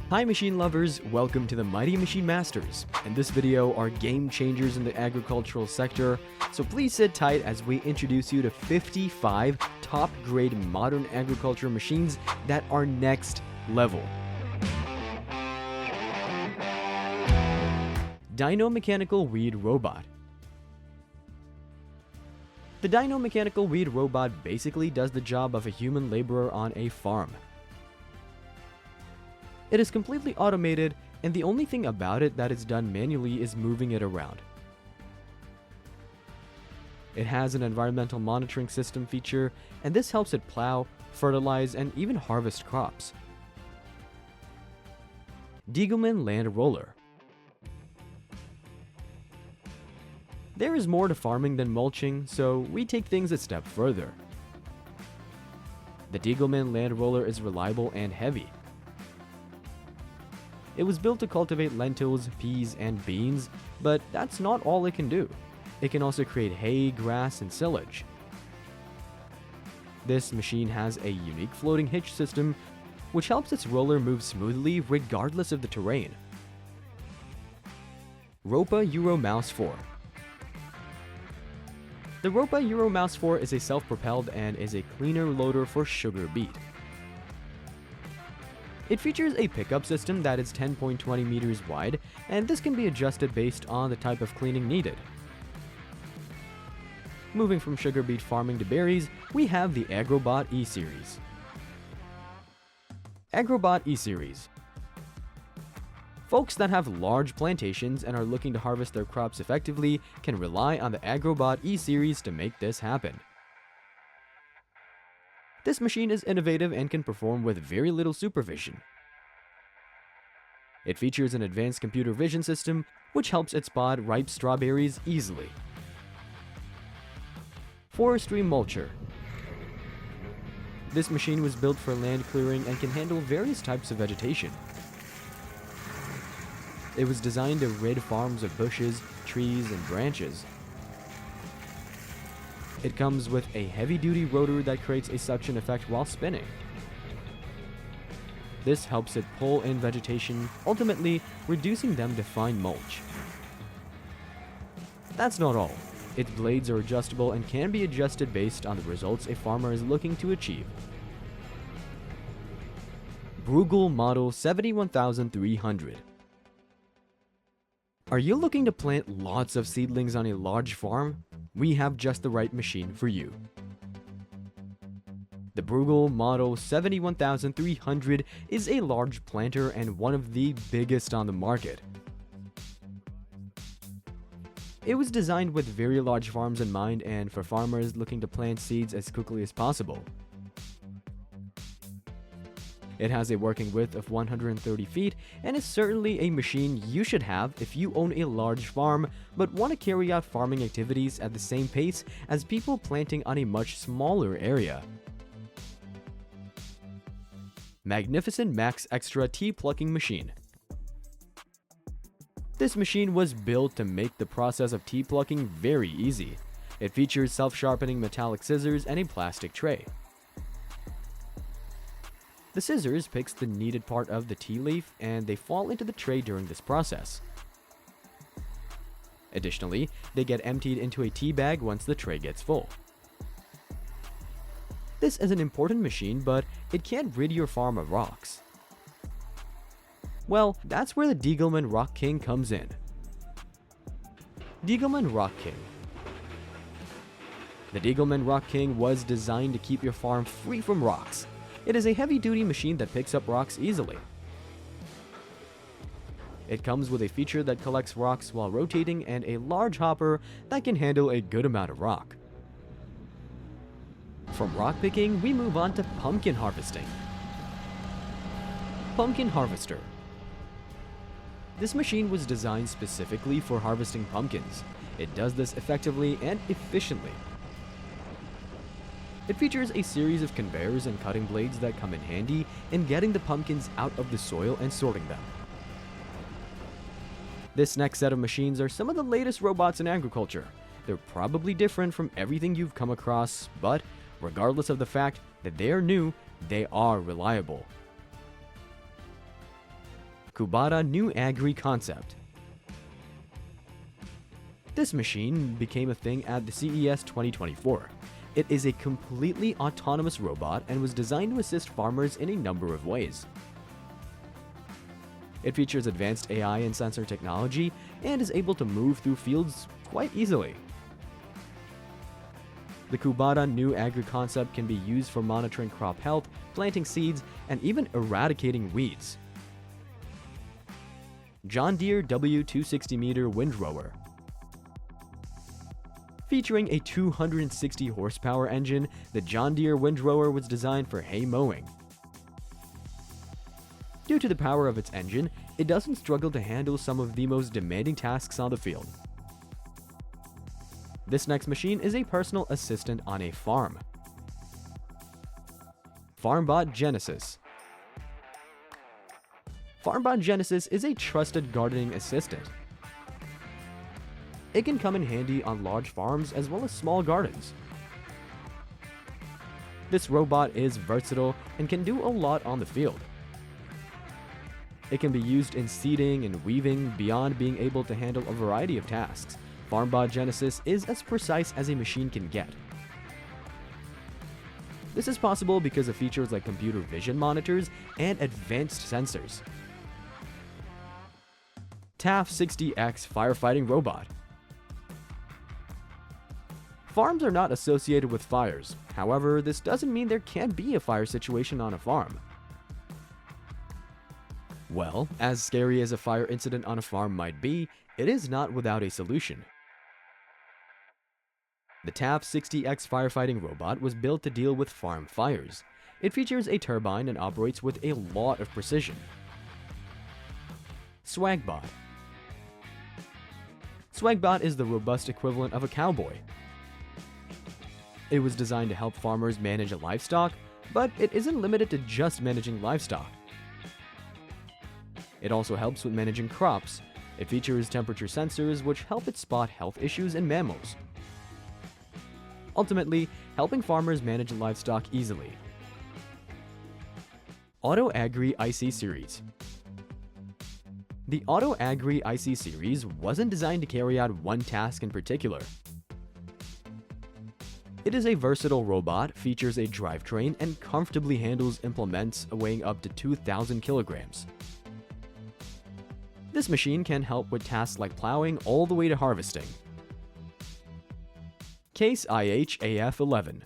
Hi machine lovers, welcome to the Mighty Machine Masters. In this video are game changers in the agricultural sector, so please sit tight as we introduce you to 55 top grade modern agriculture machines that are next level. Dyno Mechanical Weed Robot. The Dyno Mechanical Weed Robot basically does the job of a human laborer on a farm. It is completely automated, and the only thing about it that is done manually is moving it around. It has an environmental monitoring system feature, and this helps it plow, fertilize, and even harvest crops. Diegelmann Land Roller. There is more to farming than mulching, so we take things a step further. The Diegelmann Land Roller is reliable and heavy. It was built to cultivate lentils, peas, and beans, but that's not all it can do. It can also create hay, grass, and silage. This machine has a unique floating hitch system, which helps its roller move smoothly regardless of the terrain. Ropa Euro Mouse 4. The Ropa Euro Mouse 4 is a self-propelled and is a cleaner loader for sugar beet. It features a pickup system that is 10.20 meters wide, and this can be adjusted based on the type of cleaning needed. Moving from sugar beet farming to berries, we have the Agrobot E-Series. Agrobot E-Series. Folks that have large plantations and are looking to harvest their crops effectively can rely on the Agrobot E-Series to make this happen. This machine is innovative and can perform with very little supervision. It features an advanced computer vision system, which helps it spot ripe strawberries easily. Forestry Mulcher. This machine was built for land clearing and can handle various types of vegetation. It was designed to rid farms of bushes, trees, and branches. It comes with a heavy-duty rotor that creates a suction effect while spinning. This helps it pull in vegetation, ultimately reducing them to fine mulch. That's not all. Its blades are adjustable and can be adjusted based on the results a farmer is looking to achieve. Bruegel Model 71300. Are you looking to plant lots of seedlings on a large farm? We have just the right machine for you. The Bruegel Model 71300 is a large planter and one of the biggest on the market. It was designed with very large farms in mind and for farmers looking to plant seeds as quickly as possible. It has a working width of 130 feet and is certainly a machine you should have if you own a large farm but want to carry out farming activities at the same pace as people planting on a much smaller area. Magnificent Max Extra Tea Plucking Machine. This machine was built to make the process of tea plucking very easy. It features self-sharpening metallic scissors and a plastic tray. The scissors picks the needed part of the tea leaf and they fall into the tray during this process. Additionally, they get emptied into a tea bag once the tray gets full. This is an important machine, but it can't rid your farm of rocks. Well, that's where the Diegelmann Rock King comes in. Diegelmann Rock King. The Diegelmann Rock King was designed to keep your farm free from rocks. It is a heavy-duty machine that picks up rocks easily. It comes with a feature that collects rocks while rotating and a large hopper that can handle a good amount of rock. From rock picking, we move on to pumpkin harvesting. Pumpkin Harvester. This machine was designed specifically for harvesting pumpkins. It does this effectively and efficiently. It features a series of conveyors and cutting blades that come in handy in getting the pumpkins out of the soil and sorting them. This next set of machines are some of the latest robots in agriculture. They're probably different from everything you've come across, but regardless of the fact that they are new, they are reliable. Kubota New Agri Concept. This machine became a thing at the CES 2024. It is a completely autonomous robot and was designed to assist farmers in a number of ways. It features advanced AI and sensor technology and is able to move through fields quite easily. The Kubota New Agri Concept can be used for monitoring crop health, planting seeds, and even eradicating weeds. John Deere W260-meter windrower. Featuring a 260 horsepower engine, the John Deere windrower was designed for hay mowing. Due to the power of its engine, it doesn't struggle to handle some of the most demanding tasks on the field. This next machine is a personal assistant on a farm. FarmBot Genesis. FarmBot Genesis is a trusted gardening assistant. It can come in handy on large farms as well as small gardens. This robot is versatile and can do a lot on the field. It can be used in seeding and weaving beyond being able to handle a variety of tasks. FarmBot Genesis is as precise as a machine can get. This is possible because of features like computer vision monitors and advanced sensors. TAF 60X Firefighting Robot. Farms are not associated with fires. However, this doesn't mean there can't be a fire situation on a farm. Well, as scary as a fire incident on a farm might be, it is not without a solution. The TAF 60X firefighting robot was built to deal with farm fires. It features a turbine and operates with a lot of precision. SwagBot. SwagBot is the robust equivalent of a cowboy. It was designed to help farmers manage livestock, but it isn't limited to just managing livestock. It also helps with managing crops. It features temperature sensors which help it spot health issues in mammals, ultimately helping farmers manage livestock easily. Auto Agri IC Series. The Auto Agri IC Series wasn't designed to carry out one task in particular. It is a versatile robot, features a drivetrain, and comfortably handles implements weighing up to 2,000 kilograms. This machine can help with tasks like plowing all the way to harvesting. Case IH AF11.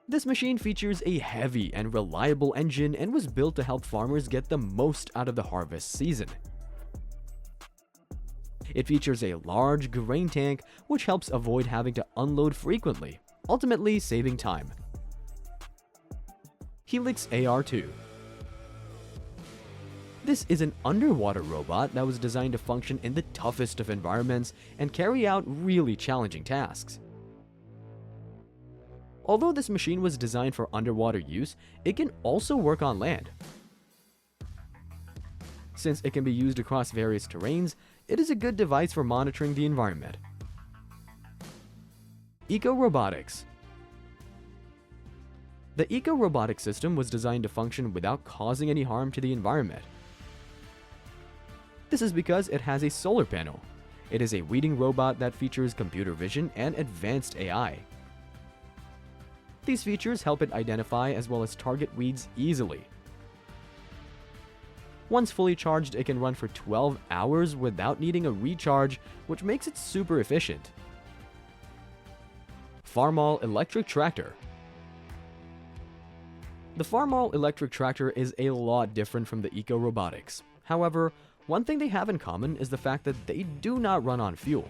This machine features a heavy and reliable engine and was built to help farmers get the most out of the harvest season. It features a large grain tank which helps avoid having to unload frequently, ultimately saving time. Helix AR2. This is an underwater robot that was designed to function in the toughest of environments and carry out really challenging tasks. Although this machine was designed for underwater use, it can also work on land. Since it can be used across various terrains, it is a good device for monitoring the environment. Eco Robotics. The Eco Robotics system was designed to function without causing any harm to the environment. This is because it has a solar panel. It is a weeding robot that features computer vision and advanced AI. These features help it identify as well as target weeds easily. Once fully charged, it can run for 12 hours without needing a recharge, which makes it super efficient. Farmall Electric Tractor. The Farmall Electric Tractor is a lot different from the Eco Robotics. However, one thing they have in common is the fact that they do not run on fuel.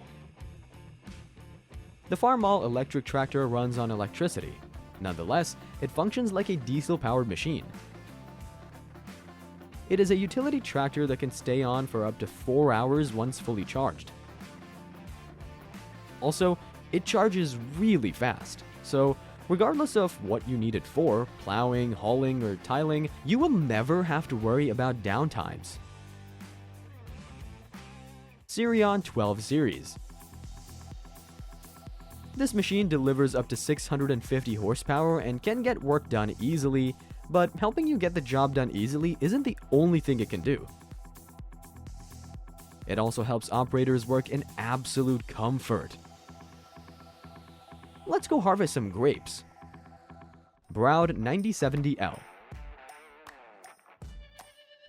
The Farmall Electric Tractor runs on electricity. Nonetheless, it functions like a diesel-powered machine. It is a utility tractor that can stay on for up to 4 hours once fully charged. Also, it charges really fast, so regardless of what you need it for, plowing, hauling, or tiling, you will never have to worry about downtimes. Sirion 12 Series. This machine delivers up to 650 horsepower and can get work done easily, But helping you get the job done easily isn't the only thing it can do. It also helps operators work in absolute comfort. Let's go harvest some grapes. Broud 9070L.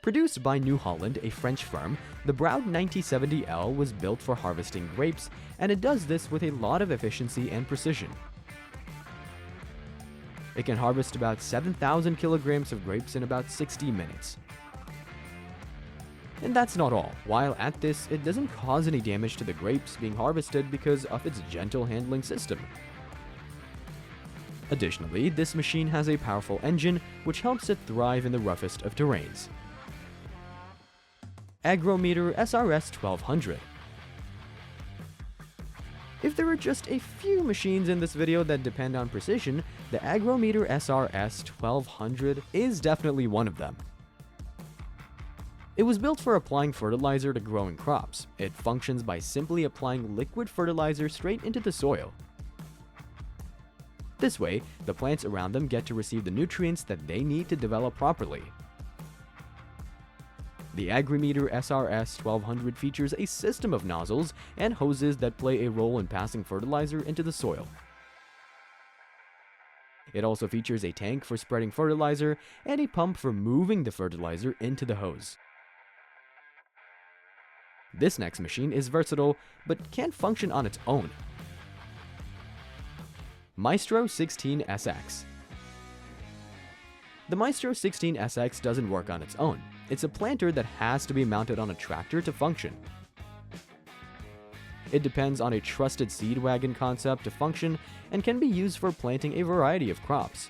Produced by New Holland, a French firm, the Broud 9070L was built for harvesting grapes, and it does this with a lot of efficiency and precision. It can harvest about 7,000 kilograms of grapes in about 60 minutes. And that's not all. While at this, it doesn't cause any damage to the grapes being harvested because of its gentle handling system. Additionally, this machine has a powerful engine which helps it thrive in the roughest of terrains. Agrometer SRS 1200. If there are just a few machines in this video that depend on precision, the Agrometer SRS 1200 is definitely one of them. It was built for applying fertilizer to growing crops. It functions by simply applying liquid fertilizer straight into the soil. This way, the plants around them get to receive the nutrients that they need to develop properly. The Agrometer SRS 1200 features a system of nozzles and hoses that play a role in passing fertilizer into the soil. It also features a tank for spreading fertilizer and a pump for moving the fertilizer into the hose. This next machine is versatile, but can't function on its own. Maestro 16SX. The Maestro 16SX doesn't work on its own. It's a planter that has to be mounted on a tractor to function. It depends on a trusted seed wagon concept to function and can be used for planting a variety of crops.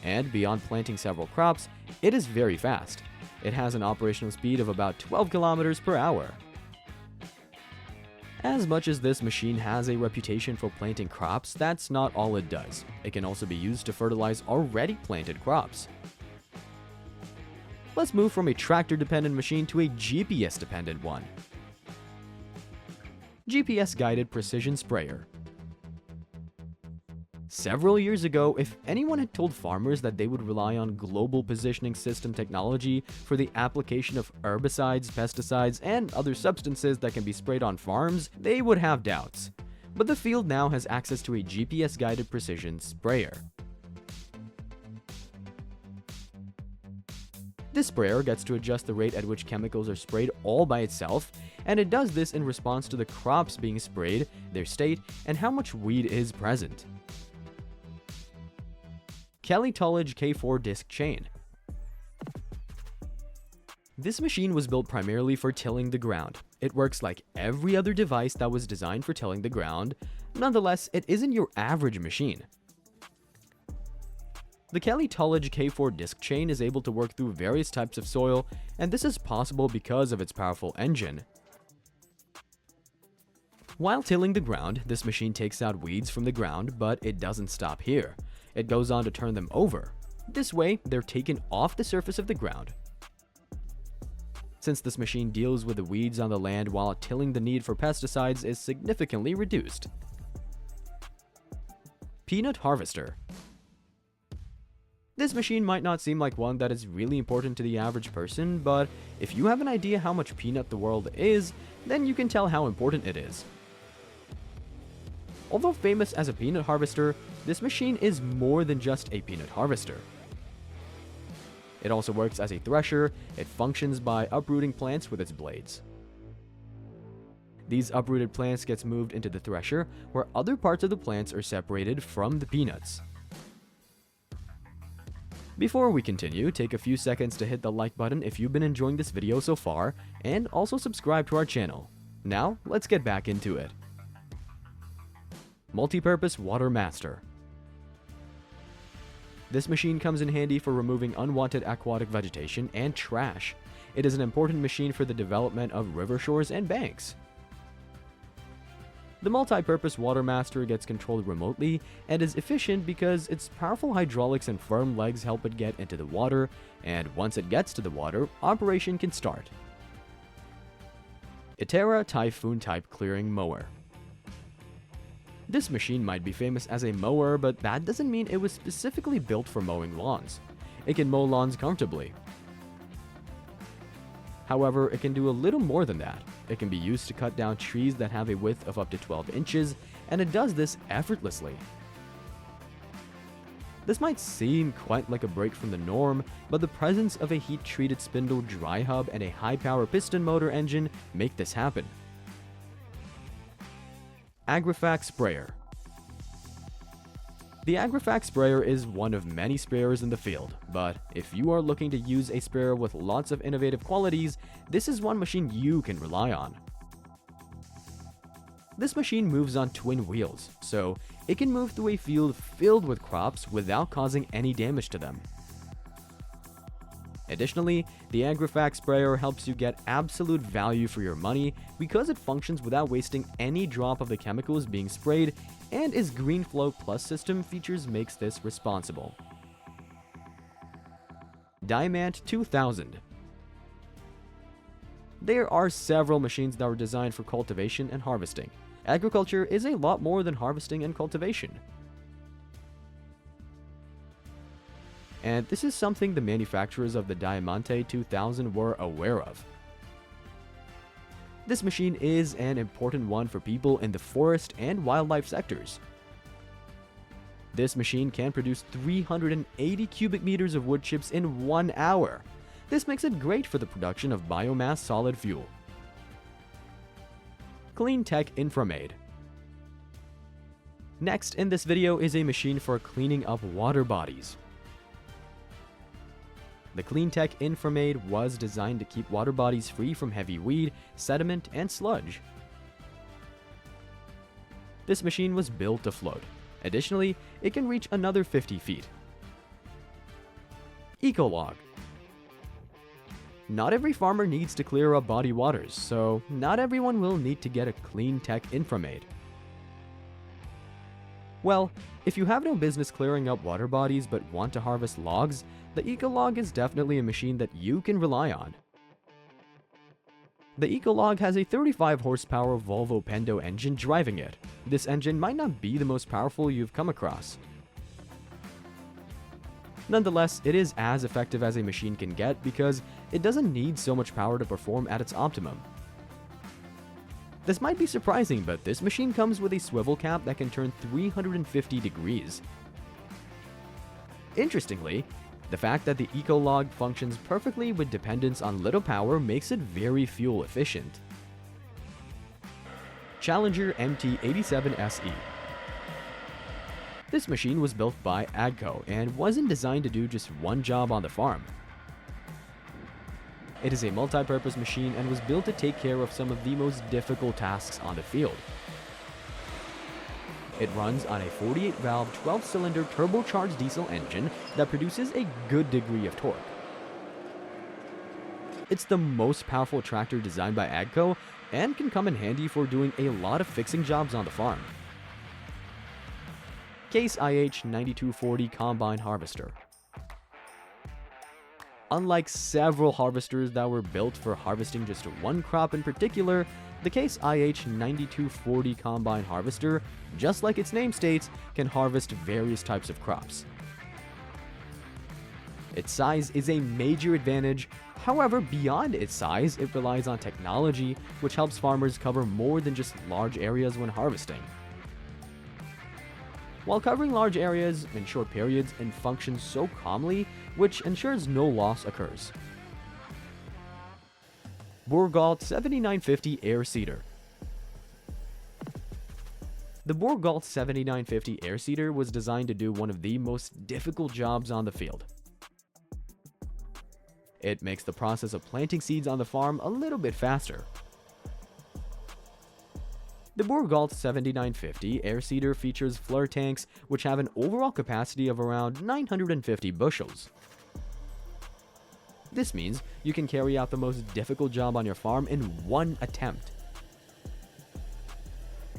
And beyond planting several crops, it is very fast. It has an operational speed of about 12 kilometers per hour. As much as this machine has a reputation for planting crops, that's not all it does. It can also be used to fertilize already planted crops. Let's move from a tractor-dependent machine to a GPS-dependent one. GPS-guided precision sprayer. Several years ago, if anyone had told farmers that they would rely on global positioning system technology for the application of herbicides, pesticides, and other substances that can be sprayed on farms, they would have doubts. But the field now has access to a GPS-guided precision sprayer. This sprayer gets to adjust the rate at which chemicals are sprayed all by itself, and it does this in response to the crops being sprayed, their state, and how much weed is present. Kelly-Tullage K4 disc chain. This machine was built primarily for tilling the ground. It works like every other device that was designed for tilling the ground. Nonetheless, it isn't your average machine. The Kelly-Tullage K4 disc chain is able to work through various types of soil, and this is possible because of its powerful engine. While tilling the ground, this machine takes out weeds from the ground, but it doesn't stop here. It goes on to turn them over. This way, they're taken off the surface of the ground. Since this machine deals with the weeds on the land while tilling, the need for pesticides is significantly reduced. Peanut harvester. This machine might not seem like one that is really important to the average person, but if you have an idea how much peanut the world is, then you can tell how important it is. Although famous as a peanut harvester, this machine is more than just a peanut harvester. It also works as a thresher. It functions by uprooting plants with its blades. These uprooted plants gets moved into the thresher, where other parts of the plants are separated from the peanuts. Before we continue, take a few seconds to hit the like button if you've been enjoying this video so far, and also subscribe to our channel. Now, let's get back into it. Multi-purpose water master. This machine comes in handy for removing unwanted aquatic vegetation and trash. It is an important machine for the development of river shores and banks. The multi-purpose water master gets controlled remotely and is efficient because its powerful hydraulics and firm legs help it get into the water, and once it gets to the water, operation can start. Itera Typhoon type clearing mower. This machine might be famous as a mower, but that doesn't mean it was specifically built for mowing lawns. It can mow lawns comfortably. However, it can do a little more than that. It can be used to cut down trees that have a width of up to 12 inches, and it does this effortlessly. This might seem quite like a break from the norm, but the presence of a heat-treated spindle dry hub and a high-power piston motor engine make this happen. Agrifac Sprayer. The Agrifac sprayer is one of many sprayers in the field, but if you are looking to use a sprayer with lots of innovative qualities, this is one machine you can rely on. This machine moves on twin wheels, so it can move through a field filled with crops without causing any damage to them. Additionally, the Agrifac sprayer helps you get absolute value for your money because it functions without wasting any drop of the chemicals being sprayed, and its GreenFlow Plus system features makes this responsible. Diamant 2000. There are several machines that were designed for cultivation and harvesting. Agriculture is a lot more than harvesting and cultivation. And this is something the manufacturers of the Diamante 2000 were aware of. This machine is an important one for people in the forest and wildlife sectors. This machine can produce 380 cubic meters of wood chips in 1 hour. This makes it great for the production of biomass solid fuel. Cleantech Inframed. Next in this video is a machine for cleaning up water bodies. The Cleantech Inframed was designed to keep water bodies free from heavy weed, sediment, and sludge. This machine was built to float. Additionally, it can reach another 50 feet. Ecolog. Not every farmer needs to clear up body waters, so not everyone will need to get a Cleantech Inframed. Well, if you have no business clearing up water bodies but want to harvest logs, the Ecolog is definitely a machine that you can rely on. The Ecolog has a 35 horsepower Volvo Pendo engine driving it. This engine might not be the most powerful you've come across. Nonetheless, it is as effective as a machine can get because it doesn't need so much power to perform at its optimum. This might be surprising, but this machine comes with a swivel cap that can turn 350 degrees. Interestingly, the fact that the Ecolog functions perfectly with dependence on little power makes it very fuel efficient. Challenger MT87 SE. This machine was built by AGCO and wasn't designed to do just one job on the farm. It is a multi-purpose machine and was built to take care of some of the most difficult tasks on the field. It runs on a 48-valve, 12-cylinder turbocharged diesel engine that produces a good degree of torque. It's the most powerful tractor designed by AGCO and can come in handy for doing a lot of fixing jobs on the farm. Case IH 9240 Combine Harvester. Unlike several harvesters that were built for harvesting just one crop in particular, the Case IH 9240 Combine Harvester, just like its name states, can harvest various types of crops. Its size is a major advantage. However, beyond its size, it relies on technology, which helps farmers cover more than just large areas when harvesting. While covering large areas in short periods and functions so calmly, which ensures no loss occurs. Bourgault 7950 Air Seeder. The Bourgault 7950 Air Seeder was designed to do one of the most difficult jobs on the field. It makes the process of planting seeds on the farm a little bit faster. The Bourgault 7950 Air Seeder features flare tanks which have an overall capacity of around 950 bushels. This means you can carry out the most difficult job on your farm in one attempt.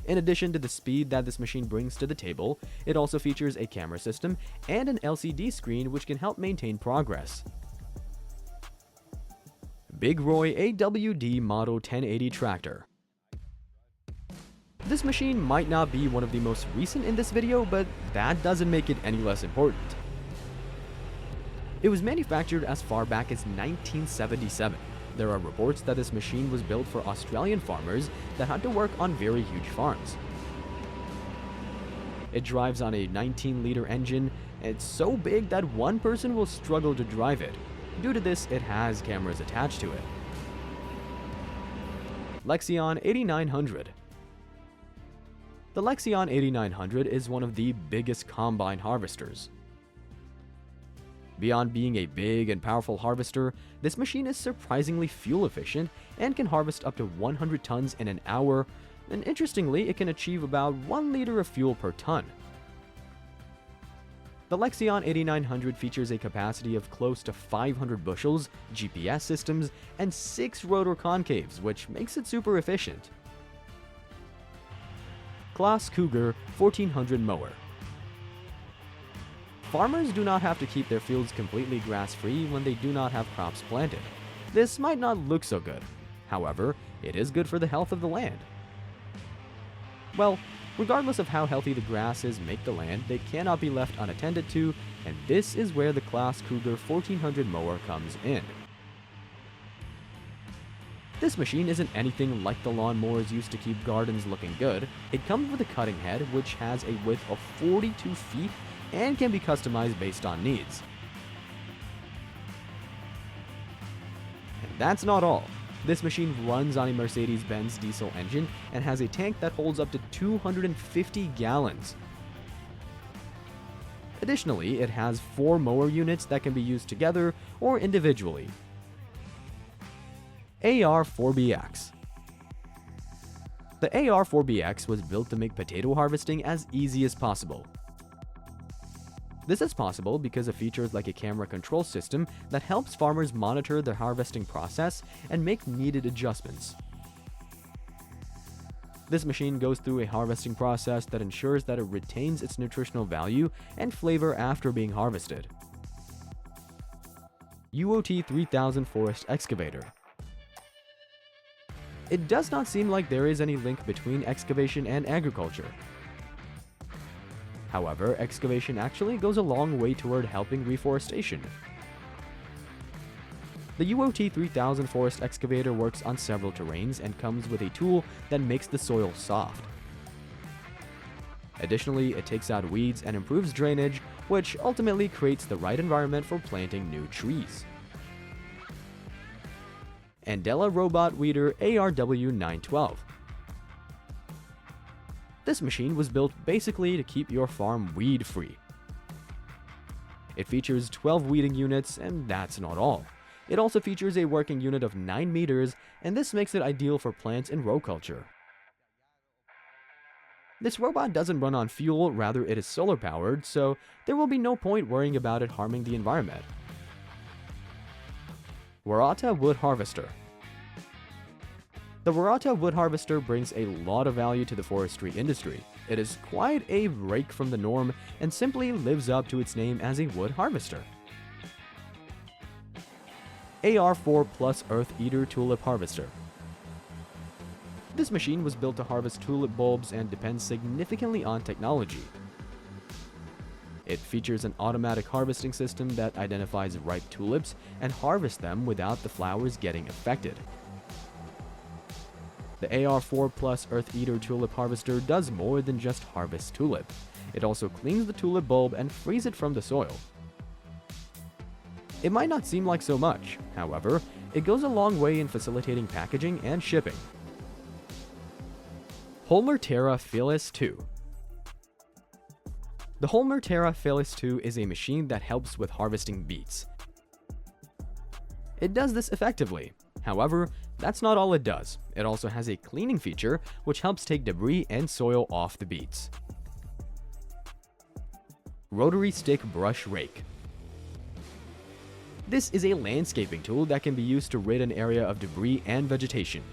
In addition to the speed that this machine brings to the table, it also features a camera system and an LCD screen which can help maintain progress. Big Roy AWD Model 1080 Tractor. This machine might not be one of the most recent in this video, but that doesn't make it any less important. It was manufactured as far back as 1977. There are reports that this machine was built for Australian farmers that had to work on very huge farms. It drives on a 19-liter engine, and it's so big that one person will struggle to drive it. Due to this, it has cameras attached to it. Lexion 8900. The Lexion 8900 is one of the biggest combine harvesters. Beyond being a big and powerful harvester, this machine is surprisingly fuel efficient and can harvest up to 100 tons in an hour, and interestingly, it can achieve about 1 liter of fuel per ton. The Lexion 8900 features a capacity of close to 500 bushels, GPS systems, and 6 rotor concaves, which makes it super efficient. Claas Cougar 1400 mower. Farmers do not have to keep their fields completely grass-free when they do not have crops planted. This might not look so good. However, it is good for the health of the land. Well, regardless of how healthy the grasses make the land, they cannot be left unattended to, and this is where the Claas Cougar 1400 mower comes in. This machine isn't anything like the lawnmowers used to keep gardens looking good. It comes with a cutting head which has a width of 42 feet and can be customized based on needs. And that's not all. This machine runs on a Mercedes-Benz diesel engine and has a tank that holds up to 250 gallons. Additionally, it has 4 mower units that can be used together or individually. AR4BX. The AR4BX was built to make potato harvesting as easy as possible. This is possible because of features like a camera control system that helps farmers monitor their harvesting process and make needed adjustments. This machine goes through a harvesting process that ensures that it retains its nutritional value and flavor after being harvested. UOT 3000 forest excavator. It does not seem like there is any link between excavation and agriculture. However, excavation actually goes a long way toward helping reforestation. The UOT 3000 forest excavator works on several terrains and comes with a tool that makes the soil soft. Additionally, it takes out weeds and improves drainage, which ultimately creates the right environment for planting new trees. Andela Robot Weeder ARW 912. This machine was built basically to keep your farm weed-free. It features 12 weeding units, and that's not all. It also features a working unit of 9 meters, and this makes it ideal for plants in row culture. This robot doesn't run on fuel, rather it is solar powered, so there will be no point worrying about it harming the environment. Warata Wood Harvester. The Warata Wood Harvester brings a lot of value to the forestry industry. It is quite a break from the norm and simply lives up to its name as a wood harvester. AR4 Plus Earth Eater Tulip Harvester. This machine was built to harvest tulip bulbs and depends significantly on technology. It features an automatic harvesting system that identifies ripe tulips and harvests them without the flowers getting affected. The AR4 Plus Earth Eater Tulip Harvester does more than just harvest tulip. It also cleans the tulip bulb and frees it from the soil. It might not seem like so much, however, it goes a long way in facilitating packaging and shipping. Holmer Terra Phyllis 2. The Holmer Terra Phyllis 2 is a machine that helps with harvesting beets. It does this effectively. However, that's not all it does. It also has a cleaning feature which helps take debris and soil off the beets. Rotary Stick Brush Rake. This is a landscaping tool that can be used to rid an area of debris and vegetation.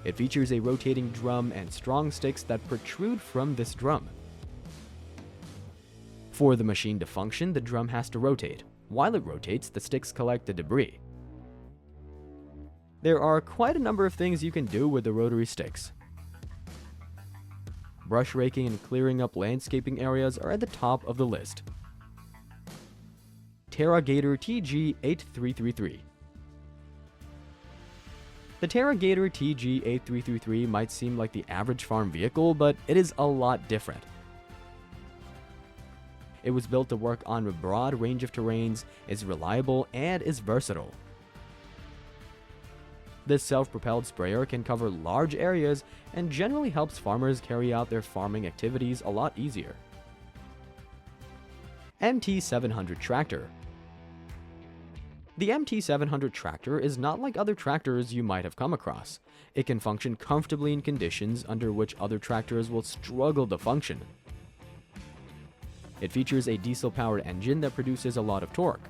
It features a rotating drum and strong sticks that protrude from this drum. For the machine to function, the drum has to rotate. While it rotates, the sticks collect the debris. There are quite a number of things you can do with the rotary sticks. Brush raking and clearing up landscaping areas are at the top of the list. TerraGator TG8333. The TerraGator TG8333 might seem like the average farm vehicle, but it is a lot different. It was built to work on a broad range of terrains, is reliable, and is versatile. This self-propelled sprayer can cover large areas and generally helps farmers carry out their farming activities a lot easier. MT700 Tractor. The MT700 tractor is not like other tractors you might have come across. It can function comfortably in conditions under which other tractors will struggle to function. It features a diesel-powered engine that produces a lot of torque.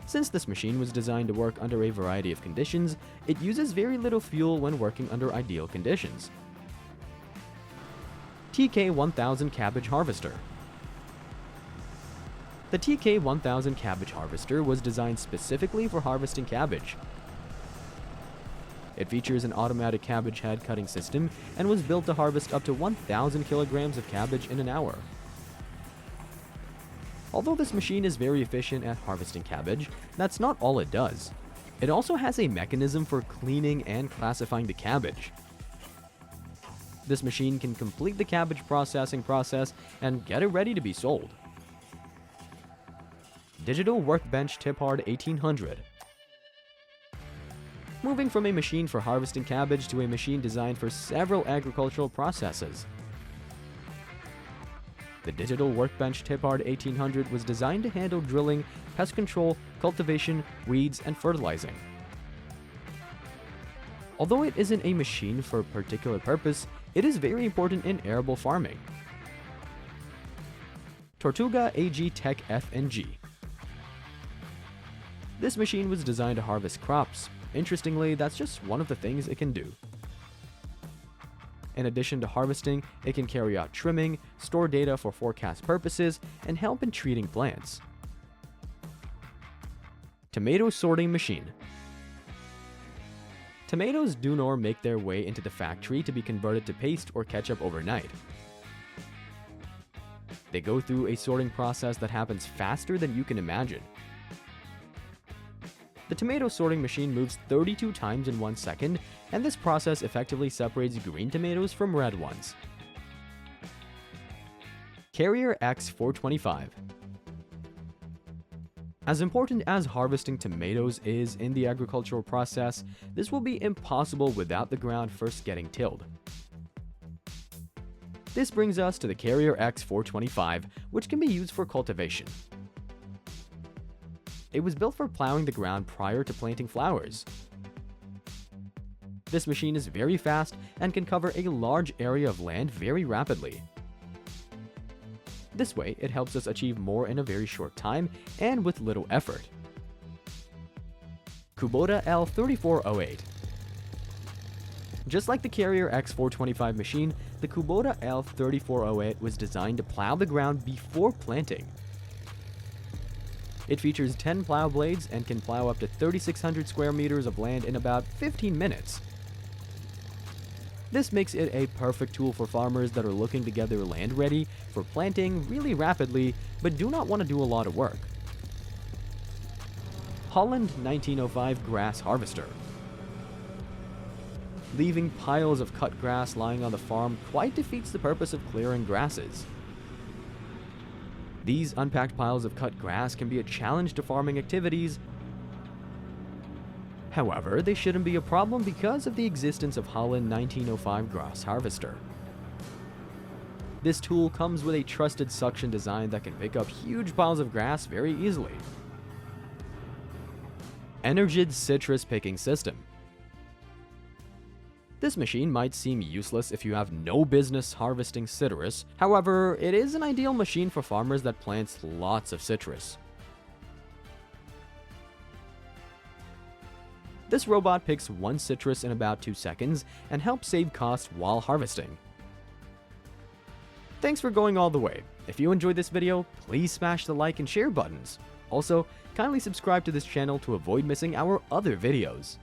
Since this machine was designed to work under a variety of conditions, it uses very little fuel when working under ideal conditions. TK1000 Cabbage Harvester. The TK1000 Cabbage Harvester was designed specifically for harvesting cabbage. It features an automatic cabbage head cutting system and was built to harvest up to 1,000 kilograms of cabbage in an hour. Although this machine is very efficient at harvesting cabbage, that's not all it does. It also has a mechanism for cleaning and classifying the cabbage. This machine can complete the cabbage processing process and get it ready to be sold. Digital Workbench Tiphard 1800. Moving from a machine for harvesting cabbage to a machine designed for several agricultural processes. The Digital Workbench Tiphard 1800 was designed to handle drilling, pest control, cultivation, weeds, and fertilizing. Although it isn't a machine for a particular purpose, it is very important in arable farming. Tortuga AG Tech FNG. This machine was designed to harvest crops. Interestingly, that's just one of the things it can do. In addition to harvesting, it can carry out trimming, store data for forecast purposes, and help in treating plants. Tomato Sorting Machine. Tomatoes do not make their way into the factory to be converted to paste or ketchup overnight. They go through a sorting process that happens faster than you can imagine. The tomato sorting machine moves 32 times in 1 second, and this process effectively separates green tomatoes from red ones. Carrier X425. As important as harvesting tomatoes is in the agricultural process, this will be impossible without the ground first getting tilled. This brings us to the Carrier X425, which can be used for cultivation. It was built for plowing the ground prior to planting flowers. This machine is very fast and can cover a large area of land very rapidly. This way, it helps us achieve more in a very short time and with little effort. Kubota L3408. Just like the Carrier X425 machine, the Kubota L3408 was designed to plow the ground before planting. It features 10 plow blades and can plow up to 3,600 square meters of land in about 15 minutes. This makes it a perfect tool for farmers that are looking to get their land ready for planting really rapidly but do not want to do a lot of work. Holland 1905 Grass Harvester. Leaving piles of cut grass lying on the farm quite defeats the purpose of clearing grasses. These unpacked piles of cut grass can be a challenge to farming activities. However, they shouldn't be a problem because of the existence of Holland 1905 Grass Harvester. This tool comes with a trusted suction design that can pick up huge piles of grass very easily. Energid Citrus Picking System. This machine might seem useless if you have no business harvesting citrus. However, it is an ideal machine for farmers that plant lots of citrus. This robot picks one citrus in about 2 seconds and helps save costs while harvesting. Thanks for going all the way. If you enjoyed this video, please smash the like and share buttons. Also, kindly subscribe to this channel to avoid missing our other videos.